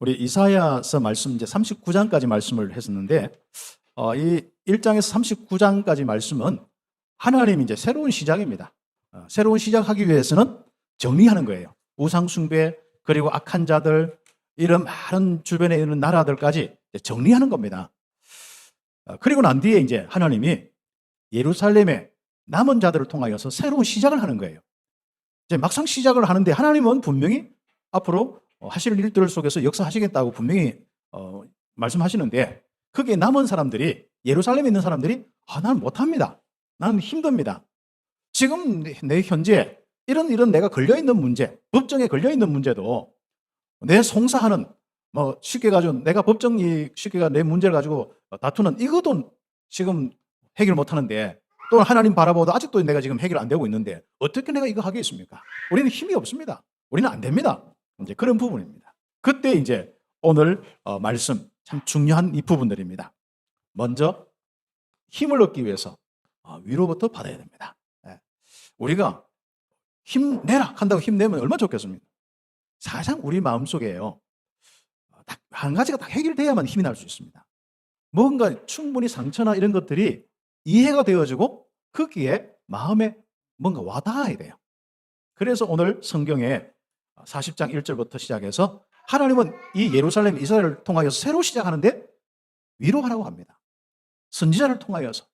우리 이사야서 말씀 이제 39장까지 말씀을 했었는데 이 1장에서 39장까지 말씀은 하나님이 이제 새로운 시작입니다. 새로운 시작하기 위해서는 정리하는 거예요. 우상 숭배 그리고 악한 자들 이런 많은 주변에 있는 나라들까지 정리하는 겁니다. 그리고 난 뒤에 이제 하나님이 예루살렘의 남은 자들을 통하여서 새로운 시작을 하는 거예요. 이제 막상 시작을 하는데 하나님은 분명히 앞으로 하실 일들 속에서 역사하시겠다고 분명히 말씀하시는데 거기에 남은 사람들이 예루살렘에 있는 사람들이 나는 못합니다. 나는 힘듭니다. 지금 내 현재 이런 내가 걸려있는 문제, 법정에 걸려있는 문제도 내 송사하는 쉽게 가지고 내가 법정이 쉽게 내 문제를 가지고 다투는 이것도 지금 해결 못하는데 또 하나님 바라보도 아직도 내가 지금 해결 안 되고 있는데 어떻게 내가 이거 하겠습니까? 우리는 힘이 없습니다. 우리는 안 됩니다. 이제 그런 부분입니다. 그때 이제 오늘 말씀 참 중요한 이 부분들입니다. 먼저 힘을 얻기 위해서 위로부터 받아야 됩니다. 우리가 힘내라 한다고 힘내면 얼마나 좋겠습니까? 사실상 우리 마음속에요. 딱 한 가지가 딱 해결돼야만 힘이 날 수 있습니다. 뭔가 충분히 상처나 이런 것들이 이해가 되어지고 거기에 마음에 뭔가 와닿아야 돼요. 그래서 오늘 성경에 40장 1절부터 시작해서 하나님은 이 예루살렘 이스라엘을 통하여서 새로 시작하는데 위로하라고 합니다. 선지자를 통하여서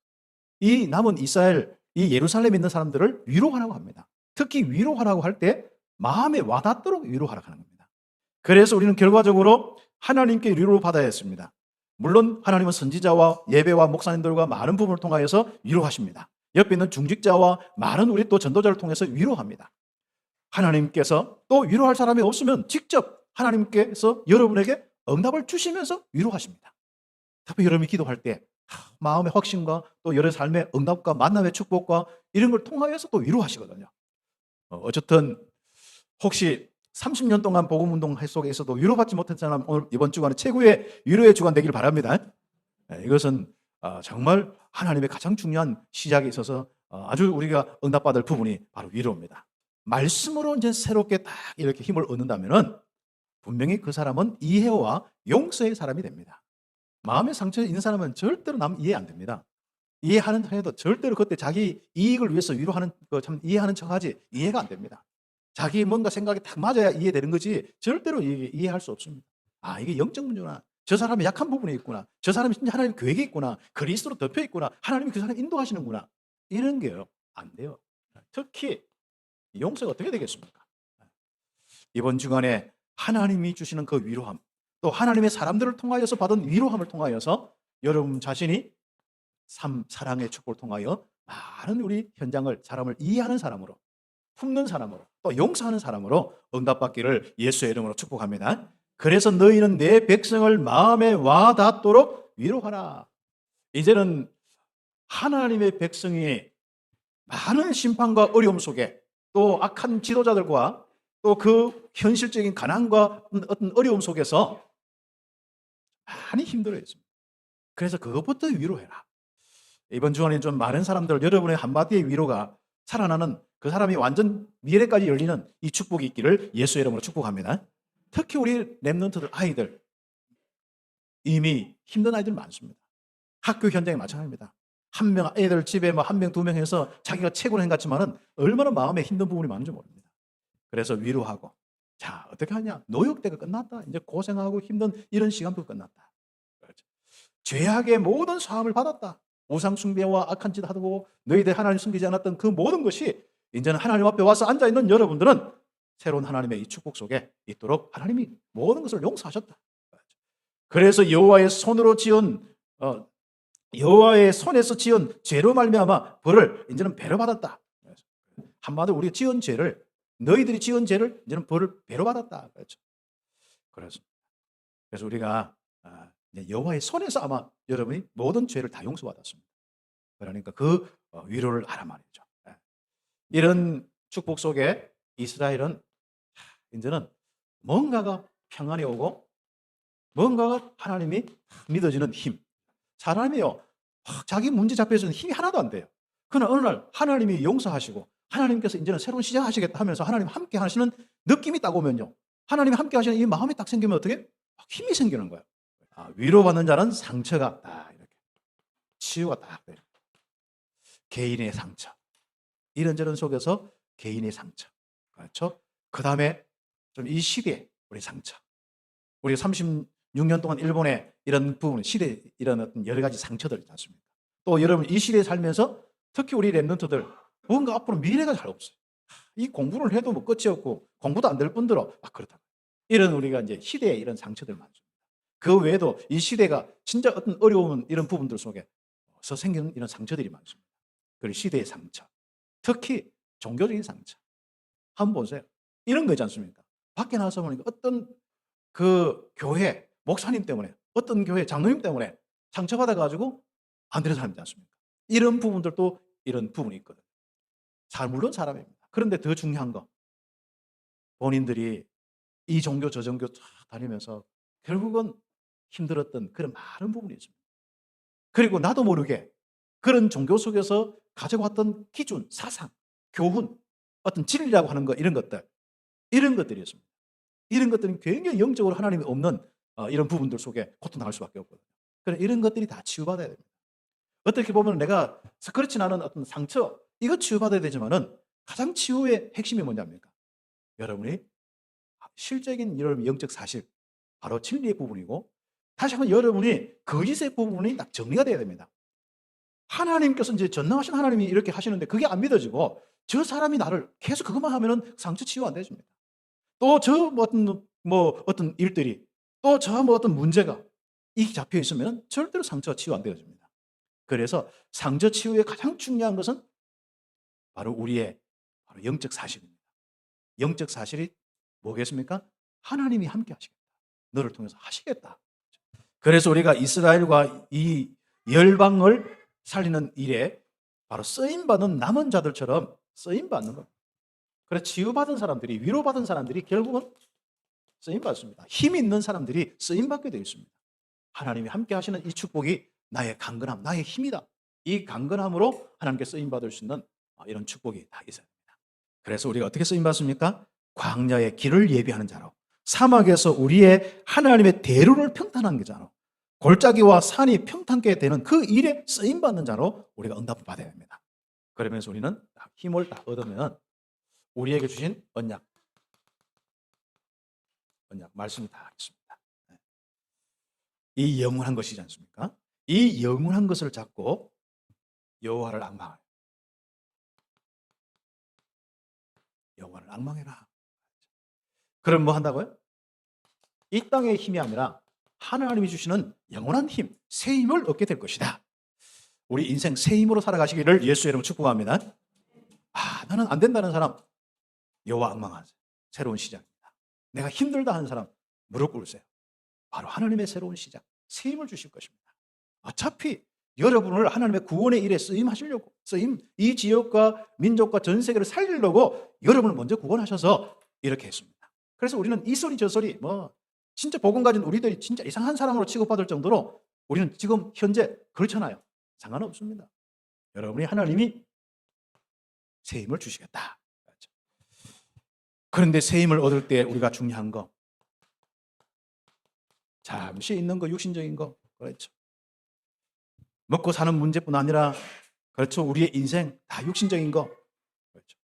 이 남은 이스라엘, 이 예루살렘에 있는 사람들을 위로하라고 합니다. 특히 위로하라고 할 때 마음에 와닿도록 위로하라고 하는 겁니다. 그래서 우리는 결과적으로 하나님께 위로를 받아야 했습니다. 물론 하나님은 선지자와 예배와 목사님들과 많은 부분을 통하여서 위로하십니다. 옆에 있는 중직자와 많은 우리 또 전도자를 통해서 위로합니다. 하나님께서 또 위로할 사람이 없으면 직접 하나님께서 여러분에게 응답을 주시면서 위로하십니다. 특히 여러분이 기도할 때 마음의 확신과 또 여러 삶의 응답과 만남의 축복과 이런 걸 통하여서 또 위로하시거든요. 어쨌든 혹시 30년 동안 복음운동 속에 있어도 위로받지 못한 사람 오늘 이번 주간에 최고의 위로의 주간 되길 바랍니다. 이것은 정말 하나님의 가장 중요한 시작에 있어서 아주 우리가 응답받을 부분이 바로 위로입니다. 말씀으로 이제 새롭게 딱 이렇게 힘을 얻는다면은 분명히 그 사람은 이해와 용서의 사람이 됩니다. 마음의 상처 있는 사람은 절대로 남 이해 안 됩니다. 이해하는 해도 절대로 그때 자기 이익을 위해서 위로하는 거 참 이해하는 척하지 이해가 안 됩니다. 자기 뭔가 생각이 딱 맞아야 이해되는 거지 절대로 이해할 수 없습니다. 이게 영적 문제구나. 저 사람이 약한 부분이 있구나. 저 사람이 진짜 하나님 계획이 있구나. 그리스도로 덮여 있구나. 하나님이 그 사람 인도하시는구나. 이런 게요. 안 돼요. 특히 용서가 어떻게 되겠습니까? 이번 주간에 하나님이 주시는 그 위로함, 또 하나님의 사람들을 통하여서 받은 위로함을 통하여서 여러분 자신이 사랑의 축복을 통하여 많은 우리 현장을 사람을 이해하는 사람으로, 품는 사람으로, 또 용서하는 사람으로 응답받기를 예수의 이름으로 축복합니다. 그래서 너희는 내 백성을 마음에 와닿도록 위로하라. 이제는 하나님의 백성이 많은 심판과 어려움 속에 또 악한 지도자들과 또 그 현실적인 가난과 어떤 어려움 속에서 많이 힘들어했습니다. 그래서 그것부터 위로해라. 이번 주간에 좀 많은 사람들 여러분의 한마디의 위로가 살아나는 그 사람이 완전 미래까지 열리는 이 축복이 있기를 예수의 이름으로 축복합니다. 특히 우리 랩런트들 아이들 이미 힘든 아이들 많습니다. 학교 현장에 마찬가지입니다. 한 명 애들 집에 한 명, 두 명 해서 자기가 최고로 행같지만은 얼마나 마음에 힘든 부분이 많은지 모릅니다. 그래서 위로하고 자 어떻게 하냐? 노역 때가 끝났다. 이제 고생하고 힘든 이런 시간도 끝났다. 그렇죠. 죄악의 모든 사함을 받았다. 우상 숭배와 악한 짓 하고 너희들 하나님 숨기지 않았던 그 모든 것이 이제는 하나님 앞에 와서 앉아 있는 여러분들은 새로운 하나님의 이 축복 속에 있도록 하나님이 모든 것을 용서하셨다. 그래서 여호와의 손에서 지은 죄로 말미암아 벌을 이제는 배로 받았다. 한마디로 우리가 지은 죄를 너희들이 지은 죄를 이제는 벌을 배로 받았다. 그렇죠. 그래서 우리가 여호와의 손에서 아마 여러분이 모든 죄를 다 용서받았습니다. 그러니까 그 위로를 하라 말이죠. 이런 축복 속에 이스라엘은 이제는 뭔가가 평안이 오고 뭔가가 하나님이 믿어지는 힘. 사람이요 자기 문제 잡혀서는 힘이 하나도 안 돼요. 그러나 어느 날 하나님이 용서하시고 하나님께서 이제는 새로운 시작하시겠다 하면서 하나님 함께 하시는 느낌이 딱 오면요. 하나님이 함께 하시는 이 마음이 딱 생기면 어떻게? 힘이 생기는 거예요. 위로받는 자는 상처가 딱 이렇게 치유가 딱 돼요. 개인의 상처, 이런저런 속에서 개인의 상처, 그렇죠? 그 다음에 좀 이 시대의 우리 상처, 우리 36년 동안 일본의 이런 부분, 시대 이런 어떤 여러 가지 상처들 있지 않습니까? 또 여러분 이 시대에 살면서 특히 우리 랩런트들 뭔가 앞으로 미래가 잘 없어요. 이 공부를 해도 뭐 끝이 없고 공부도 안 될 뿐더러 막 그렇다. 이런 우리가 이제 시대의 이런 상처들 많습니다. 그 외에도 이 시대가 진짜 어떤 어려운 이런 부분들 속에서 생기는 이런 상처들이 많습니다. 그리고 시대의 상처, 특히 종교적인 상처. 한번 보세요. 이런 거 있지 않습니까? 밖에 나와서 보니까 어떤 그 교회 목사님 때문에, 어떤 교회 장로님 때문에 상처받아가지고 안 되는 사람이지 않습니까? 이런 부분들도 이런 부분이 있거든요. 물론 사람입니다. 그런데 더 중요한 거, 본인들이 이 종교 저 종교 쫙 다니면서 결국은 힘들었던 그런 많은 부분이 있습니다. 그리고 나도 모르게 그런 종교 속에서 가져왔던 기준, 사상, 교훈, 어떤 진리라고 하는 거, 이런 것들이 있습니다. 이런 것들은 굉장히 영적으로 하나님이 없는 이런 부분들 속에 고통당할 수밖에 없거든요. 그래서 이런 것들이 다 치유받아야 됩니다. 어떻게 보면 내가 그렇진 않은 어떤 상처, 이거 치유받아야 되지만은 가장 치유의 핵심이 뭐냐입니까? 여러분이 실적인 여러분 영적 사실, 바로 진리의 부분이고, 다시 한번 여러분이 거짓의 부분이 딱 정리가 돼야 됩니다. 하나님께서 이제 전능하신 하나님이 이렇게 하시는데 그게 안 믿어지고 저 사람이 나를 계속 그것만 하면은 상처 치유 안 되십니다. 또 저 어떤 일들이, 또 저 어떤 문제가 이 잡혀 있으면 절대로 상처가 치유 안 되어집니다. 그래서 상처 치유의 가장 중요한 것은 바로 우리의 영적 사실입니다. 영적 사실이 뭐겠습니까? 하나님이 함께 하시겠다. 너를 통해서 하시겠다. 그래서 우리가 이스라엘과 이 열방을 살리는 일에 바로 쓰임받은 남은 자들처럼 쓰임받는 겁니다. 그래서 치유받은 사람들이, 위로받은 사람들이 결국은 쓰임받습니다. 힘 있는 사람들이 쓰임받게 되어 있습니다. 하나님이 함께 하시는 이 축복이 나의 강건함, 나의 힘이다. 이 강건함으로 하나님께 쓰임받을 수 있는 이런 축복이 다 있어야 됩니다. 그래서 우리가 어떻게 쓰임받습니까? 광야의 길을 예비하는 자로, 사막에서 우리의 하나님의 대로를 평탄한 자로, 골짜기와 산이 평탄게 되는 그 일에 쓰임받는 자로 우리가 응답을 받아야 됩니다. 그러면서 우리는 힘을 딱 얻으면 우리에게 주신 언약 말씀이 다 있습니다. 이 영원한 것이지 않습니까? 이 영원한 것을 잡고 여호와를 앙망하라. 여호와를 앙망해라. 그럼 뭐 한다고요? 이 땅의 힘이 아니라 하나님이 주시는 영원한 힘, 새 힘을 얻게 될 것이다. 우리 인생 새 힘으로 살아가시기를 예수의 이름으로 축복합니다. 나는 안 된다는 사람, 여호와 앙망하세요. 새로운 시작입니다. 내가 힘들다 하는 사람, 무릎 꿇으세요. 바로 하나님의 새로운 시작, 새 힘을 주실 것입니다. 어차피 여러분을 하나님의 구원의 일에 쓰임하시려고, 이 지역과 민족과 전 세계를 살리려고 여러분을 먼저 구원하셔서 이렇게 했습니다. 그래서 우리는 이 소리 저 소리, 진짜 복음 가진 우리들이 진짜 이상한 사람으로 취급받을 정도로 우리는 지금 현재 그렇잖아요. 상관없습니다. 여러분이 하나님이 새 힘을 주시겠다. 그런데 새 힘을 얻을 때 우리가 중요한 거, 잠시 있는 거, 육신적인 거, 그렇죠. 먹고 사는 문제뿐 아니라, 그렇죠, 우리의 인생 다 육신적인 거, 그렇죠.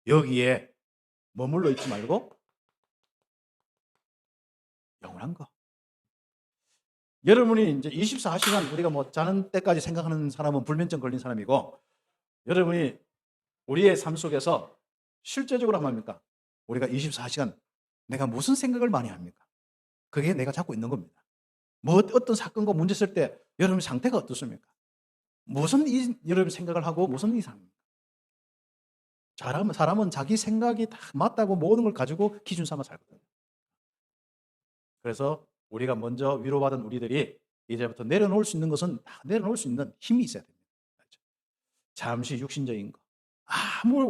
여기에 머물러 있지 말고 영원한 거. 여러분이 이제 24시간 우리가 자는 때까지 생각하는 사람은 불면증 걸린 사람이고, 여러분이 우리의 삶 속에서 실제적으로 하면 합니까? 우리가 24시간 내가 무슨 생각을 많이 합니까? 그게 내가 잡고 있는 겁니다. 어떤 사건과 문제 있을 때 여러분 상태가 어떻습니까? 여러분 생각을 하고 무슨 이상입니까? 사람은 자기 생각이 다 맞다고 모든 걸 가지고 기준 삼아 살거든요. 그래서 우리가 먼저 위로받은 우리들이 이제부터 내려놓을 수 있는 것은 다 내려놓을 수 있는 힘이 있어야 됩니다. 잠시 육신적인 거.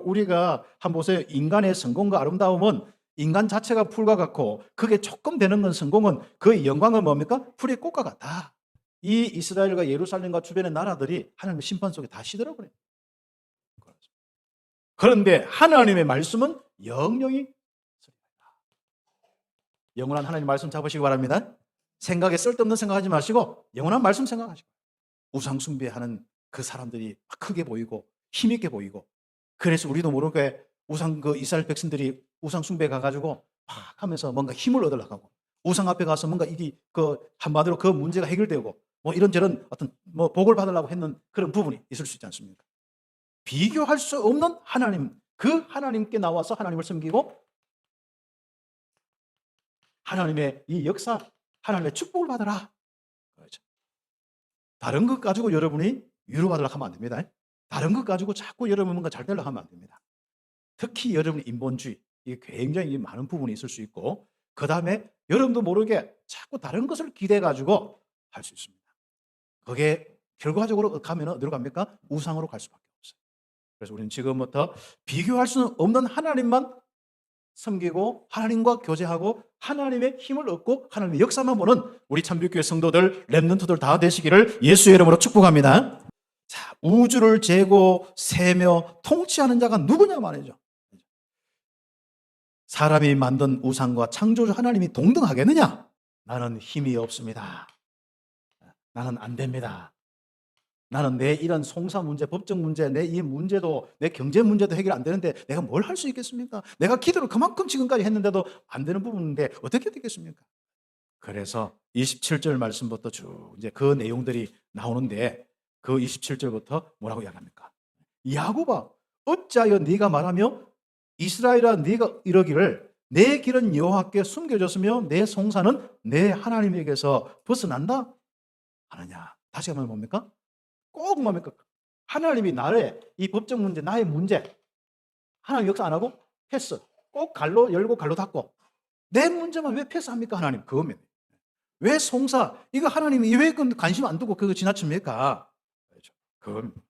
우리가 한번 보세요. 인간의 성공과 아름다움은 인간 자체가 풀과 같고, 그게 조금 되는 건 성공은 그의 영광은 뭡니까? 풀의 꽃과 같다. 이 이스라엘과 예루살렘과 주변의 나라들이 하나님의 심판 속에 다 시들어버려요. 그런데 하나님의 말씀은 영영이 영원한 하나님 말씀 잡으시기 바랍니다. 생각에 쓸데없는 생각하지 마시고 영원한 말씀 생각하시고, 우상 숭배하는 그 사람들이 크게 보이고 힘있게 보이고, 그래서 우리도 모르게 이스라엘 백성들이 우상 숭배 가가지고 막 하면서 뭔가 힘을 얻으려고 하고, 우상 앞에 가서 뭔가 한마디로 그 문제가 해결되고 뭐 이런저런 어떤 뭐 복을 받으려고 했는 그런 부분이 있을 수 있지 않습니까? 비교할 수 없는 하나님, 그 하나님께 나와서 하나님을 섬기고 하나님의 이 역사, 하나님의 축복을 받아라. 그렇죠. 다른 것 가지고 여러분이 위로받으려고 하면 안 됩니다. 다른 것 가지고 자꾸 여러분 뭔가 잘 되려고 하면 안 됩니다. 특히 여러분의 인본주의, 이게 굉장히 많은 부분이 있을 수 있고, 그 다음에 여러분도 모르게 자꾸 다른 것을 기대가지고 할 수 있습니다. 그게 결과적으로 가면 어디로 갑니까? 우상으로 갈 수밖에 없어요. 그래서 우리는 지금부터 비교할 수 없는 하나님만 섬기고 하나님과 교제하고 하나님의 힘을 얻고 하나님의 역사만 보는 우리 참빛교회 성도들, 렘넌트들 다 되시기를 예수의 이름으로 축복합니다. 자, 우주를 재고 세며 통치하는 자가 누구냐 말이죠. 사람이 만든 우상과 창조주 하나님이 동등하겠느냐? 나는 힘이 없습니다. 나는 안 됩니다. 나는 내 이런 송사 문제, 법적 문제, 내 이 문제도, 내 경제 문제도 해결 안 되는데 내가 뭘 할 수 있겠습니까? 내가 기도를 그만큼 지금까지 했는데도 안 되는 부분인데 어떻게 되겠습니까? 그래서 27절 말씀부터 쭉 이제 그 내용들이 나오는데, 그 27절부터 뭐라고 이야기합니까? 야곱아, 어찌하여 네가 말하며 이스라엘아 네가 이러기를 내 길은 여호와께 숨겨졌으며 내 송사는 내 하나님에게서 벗어난다 하느냐? 다시 한번 뭡니까? 꼭 뭡니까? 하나님이 나의 이 법적 문제, 나의 문제, 하나님 역사 안 하고 패스. 꼭 갈로 열고 갈로 닫고. 내 문제만 왜 패스합니까, 하나님? 그겁니다. 왜 송사? 이거 하나님이 왜 관심 안 두고 그거 지나칩니까? 그겁니다.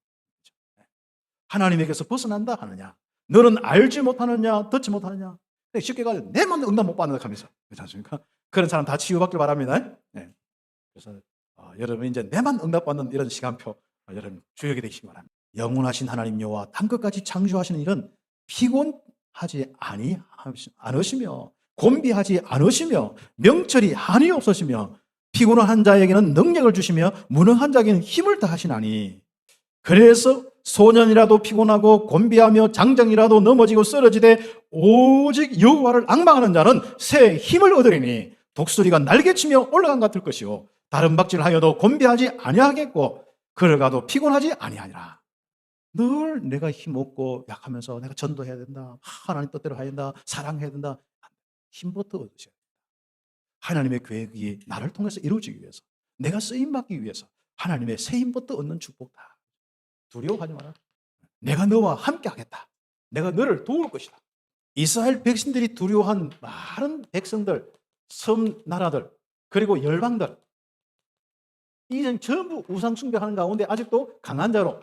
하나님에게서 벗어난다 하느냐? 너는 알지 못하느냐, 듣지 못하느냐? 쉽게 가지고 내만 응답 못 받는다 하면서, 그렇지 않습니까? 그런 사람 다 치유받길 바랍니다. 네. 그래서 여러분 이제 내만 응답받는 이런 시간표 여러분 주역이 되시기 바랍니다. 영원하신 하나님 여호와 땅끝까지 창조하시는 일은 피곤하지 않으시며 곤비하지 않으시며 명철이 한이 없으시며 피곤한 자에게는 능력을 주시며 무능한 자에게는 힘을 다하시나니, 그래서 소년이라도 피곤하고 곤비하며 장정이라도 넘어지고 쓰러지되 오직 여호와를 앙망하는 자는 새 힘을 얻으리니 독수리가 날개치며 올라간 것 같을 것이요 다른 박질하여도 곤비하지 아니하겠고 걸어가도 피곤하지 아니하니라. 늘 내가 힘없고 약하면서 내가 전도해야 된다, 하나님 뜻대로 해야 된다, 사랑해야 된다, 힘부터 얻으셔야 된다. 하나님의 계획이 나를 통해서 이루어지기 위해서, 내가 쓰임받기 위해서 하나님의 새 힘부터 얻는 축복다. 두려워하지 마라. 내가 너와 함께 하겠다. 내가 너를 도울 것이다. 이스라엘 백성들이 두려워한 많은 백성들, 섬 나라들, 그리고 열방들, 이는 전부 우상 숭배하는 가운데 아직도 강한 자로.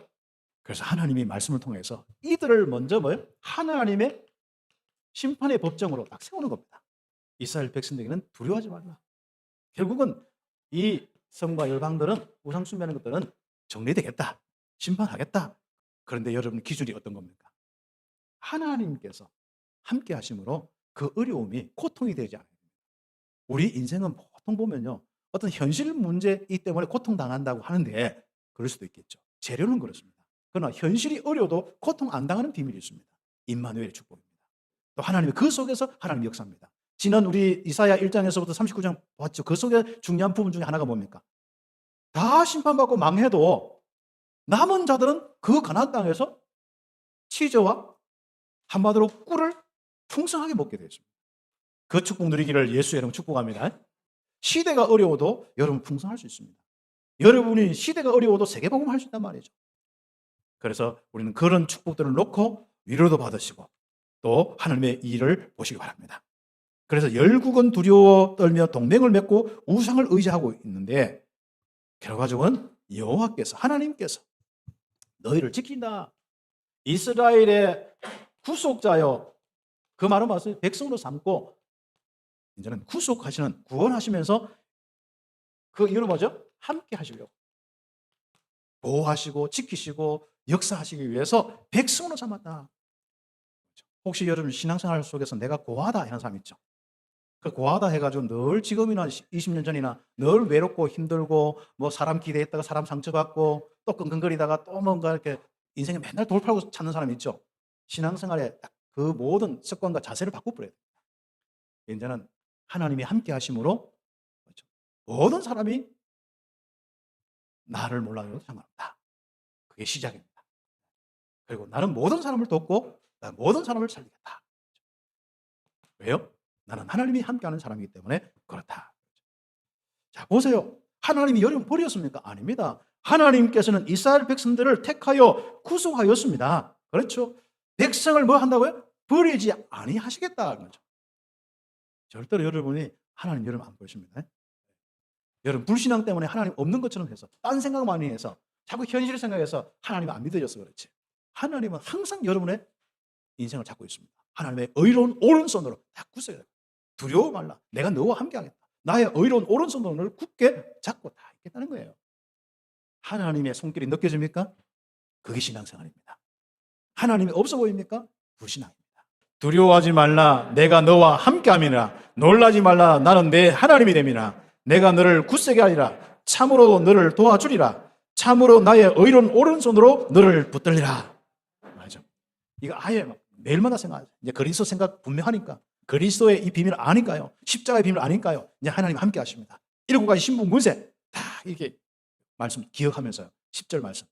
그래서 하나님이 말씀을 통해서 이들을 먼저 하나님의 심판의 법정으로 딱 세우는 겁니다. 이스라엘 백성들에게는 두려워하지 말라. 결국은 이 섬과 열방들은, 우상 숭배하는 것들은 정리되겠다, 심판하겠다. 그런데 여러분 기준이 어떤 겁니까? 하나님께서 함께 하심으로 그 어려움이 고통이 되지 않아요. 우리 인생은 보통 보면요, 어떤 현실 문제이기 때문에 고통당한다고 하는데 그럴 수도 있겠죠. 재료는 그렇습니다. 그러나 현실이 어려워도 고통 안 당하는 비밀이 있습니다. 임마누엘의 축복입니다. 또 하나님의 그 속에서 하나님의 역사입니다. 지난 우리 이사야 1장에서부터 39장 봤죠. 그 속에 중요한 부분 중에 하나가 뭡니까? 다 심판받고 망해도 남은 자들은 그 가나안 땅에서 치즈와 한마디로 꿀을 풍성하게 먹게 되었습니다. 그 축복 누리기를 예수의 이름으로 축복합니다. 시대가 어려워도 여러분 풍성할 수 있습니다. 여러분이 시대가 어려워도 세계복음 할 수 있단 말이죠. 그래서 우리는 그런 축복들을 놓고 위로도 받으시고 또 하나님의 일을 보시기 바랍니다. 그래서 열국은 두려워 떨며 동맹을 맺고 우상을 의지하고 있는데 결과적으로는 여호와께서, 하나님께서 너희를 지킨다. 이스라엘의 구속자여, 그 말은 무슨 백성으로 삼고 이제는 구속하시는, 구원하시면서 그 이유는 뭐죠? 함께 하시려고, 보호하시고 지키시고 역사하시기 위해서 백성으로 삼았다. 혹시 여러분 신앙생활 속에서 내가 고하다 이런 사람 있죠? 그 고하다 해가지고 늘 지금이나 20년 전이나 늘 외롭고 힘들고 뭐 사람 기대했다가 사람 상처받고 또 끙끙거리다가 또 뭔가 이렇게 인생에 맨날 돌파하고 찾는 사람이 있죠. 신앙생활에 딱 그 모든 습관과 자세를 바꿔버려야 돼요. 이제는 하나님이 함께 하심으로 그렇죠. 모든 사람이 나를 몰라도 상관없다. 그게 시작입니다. 그리고 나는 모든 사람을 돕고 모든 사람을 살리겠다. 왜요? 나는 하나님이 함께하는 사람이기 때문에 그렇다. 자, 보세요. 하나님이 여러분 버렸습니까? 아닙니다. 하나님께서는 이스라엘 백성들을 택하여 구속하였습니다. 그렇죠? 백성을 뭐 한다고요? 버리지 아니하시겠다는 거죠. 절대로 여러분이 하나님 여러분 안 버리십니다. 여러분 불신앙 때문에 하나님 없는 것처럼 해서 딴 생각 많이 해서 자꾸 현실을 생각해서 하나님 안 믿어져서 그렇지. 하나님은 항상 여러분의 인생을 잡고 있습니다. 하나님의 의로운 오른손으로 딱 굳어요. 두려워 말라. 내가 너와 함께하겠다. 나의 의로운 오른손으로 너를 굳게 잡고 다 있겠다는 거예요. 하나님의 손길이 느껴집니까? 그게 신앙생활입니다. 하나님이 없어 보입니까? 불신앙입니다. 두려워하지 말라. 내가 너와 함께함이라. 놀라지 말라. 나는 내 하나님이 됨이라. 내가 너를 굳세게 하리라. 참으로 너를 도와주리라. 참으로 나의 의로운 오른손으로 너를 붙들리라. 맞아. 이거 아예 매일마다 생각하죠. 이제 그리스도 생각 분명하니까. 그리스도의 이 비밀을 아니까요. 십자가의 비밀을 아니까요. 이제 하나님 함께 하십니다. 7가지 신분 문세 다 이렇게 말씀 기억하면서요. 10절 말씀.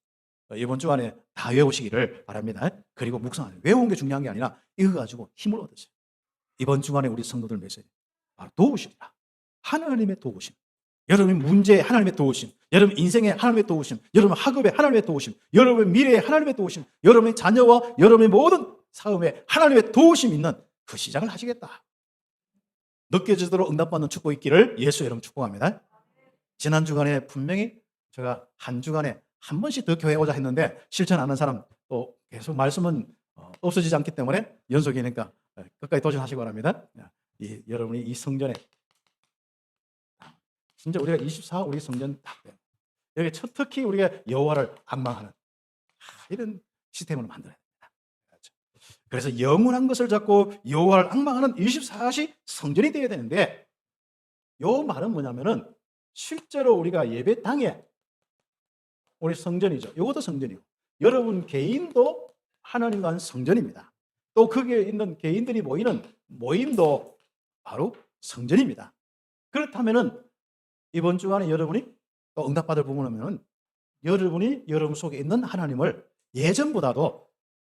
이번 주간에 다 외우시기를 바랍니다. 그리고 묵상하세요. 외우는 게 중요한 게 아니라 이거 가지고 힘을 얻으세요. 이번 주간에 우리 성도들 메시지 바로 도우십니다. 하나님의 도우심. 여러분 문제에 하나님의 도우심. 여러분 인생에 하나님의 도우심. 여러분 학업에 하나님의 도우심. 여러분 미래에 하나님의 도우심. 여러분의 자녀와 여러분의 모든 삶에 하나님의 도우심 있는 그 시작을 하시겠다. 느껴지도록 응답받는 축복 있기를 예수 여러분 축복합니다. 지난 주간에 분명히 제가 한 주간에 한 번씩 더 교회 오자 했는데 실천 안 하는 사람 또 계속 말씀은 없어지지 않기 때문에 연속이니까 끝까지 도전하시기 바랍니다. 여러분이 이 성전에 진짜 우리가 24 우리 성전 딱 돼요. 여기 특히 우리가 여호와를 앙망하는 이런 시스템을 만들어야 됩니다. 그래서 영원한 것을 잡고 여호와를 앙망하는 24시 성전이 되어야 되는데 요 말은 뭐냐면은 실제로 우리가 예배당에 우리 성전이죠. 이것도 성전이고 여러분 개인도 하나님과 한 성전입니다. 또 거기에 있는 개인들이 모이는 모임도 바로 성전입니다. 그렇다면은 이번 주간에 여러분이 또 응답받을 부분이면 여러분이 여러분 속에 있는 하나님을 예전보다도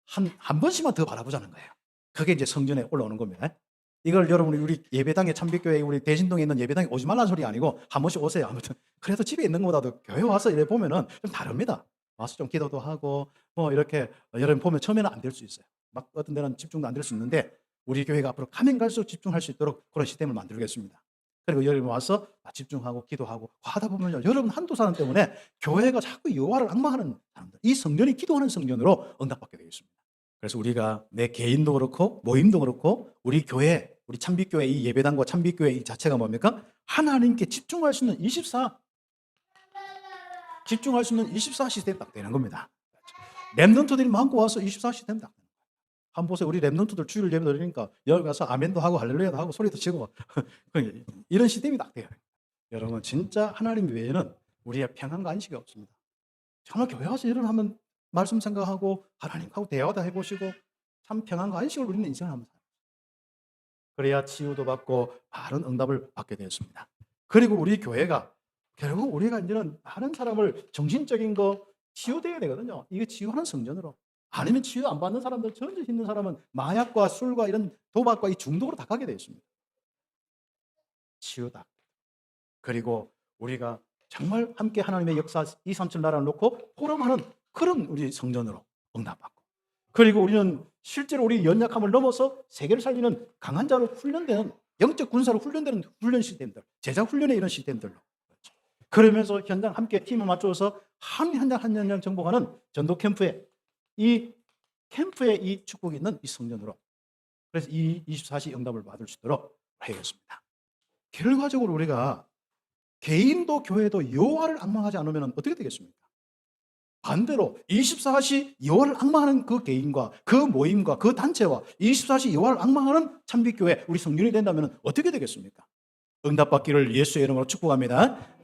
한 번씩만 더 바라보자는 거예요. 그게 이제 성전에 올라오는 겁니다. 이걸 여러분이 우리 예배당에 참빛교회 우리 대신동에 있는 예배당에 오지 말라는 소리 아니고 한 번씩 오세요. 아무튼 그래도 집에 있는 것보다도 교회 와서 이래 보면은 좀 다릅니다. 와서 좀 기도도 하고 뭐 이렇게 여러분 보면 처음에는 안 될 수 있어요. 막 어떤 데는 집중도 안 될 수 있는데 우리 교회가 앞으로 가면 갈수록 집중할 수 있도록 그런 시스템을 만들겠습니다. 그리고 여러분 와서 집중하고 기도하고 하다 보면요. 여러분 한두 사람 때문에 교회가 자꾸 여호와를 앙망하는 사람들, 이 성전이 기도하는 성전으로 응답받게 되겠습니다. 그래서 우리가 내 개인도 그렇고 모임도 그렇고 우리 교회, 우리 참빛교회 이 예배당과 참빛교회 이 자체가 뭡니까? 하나님께 집중할 수 있는 24 시스템이 딱 되는 겁니다. 랩런트들이 많고 와서 24 시스템 딱 되는 거예요. 한번 보세요. 우리 랩런트들 주일 예배 드리니까 여기 가서 아멘도 하고 할렐루야도 하고 소리도 치고 이런 시스템이 딱 돼요. 여러분 진짜 하나님 외에는 우리의 평안과 안식이 없습니다. 정말 교회 와서 일을 하면 말씀 생각하고 하나님하고 대화도 해보시고 참 평안과 안식을 누리는 인생을 한번 살아요. 그래야 치유도 받고 바른 응답을 받게 되었습니다. 그리고 우리 교회가 결국 우리가 이제는 다른 사람을 정신적인 거 치유돼야 되거든요. 이게 치유하는 성전으로. 아니면 치유 안 받는 사람들, 전혀 있는 사람은 마약과 술과 이런 도박과 이 중독으로 다 가게 되어 있습니다. 치유다. 그리고 우리가 정말 함께 하나님의 역사 237 나라를 놓고 포럼하는 그런 우리 성전으로 응답받고 그리고 우리는 실제로 우리 연약함을 넘어서 세계를 살리는 강한 자로 훈련되는 영적 군사로 훈련되는 훈련 시스템들, 제자 훈련의 이런 시스템들로 그러면서 현장 함께 팀을 맞춰서 한 현장 정복하는 전도 캠프에 이 축복이 있는 이 성전으로 그래서 이 24시 응답을 받을 수 있도록 하겠습니다. 결과적으로 우리가 개인도 교회도 여호와를 앙망하지 않으면 어떻게 되겠습니까? 반대로 24시 여호와를 앙망하는 그 개인과 그 모임과 그 단체와 24시 여호와를 앙망하는 참빛교회 우리 성륜이 된다면 어떻게 되겠습니까? 응답받기를 예수의 이름으로 축복합니다.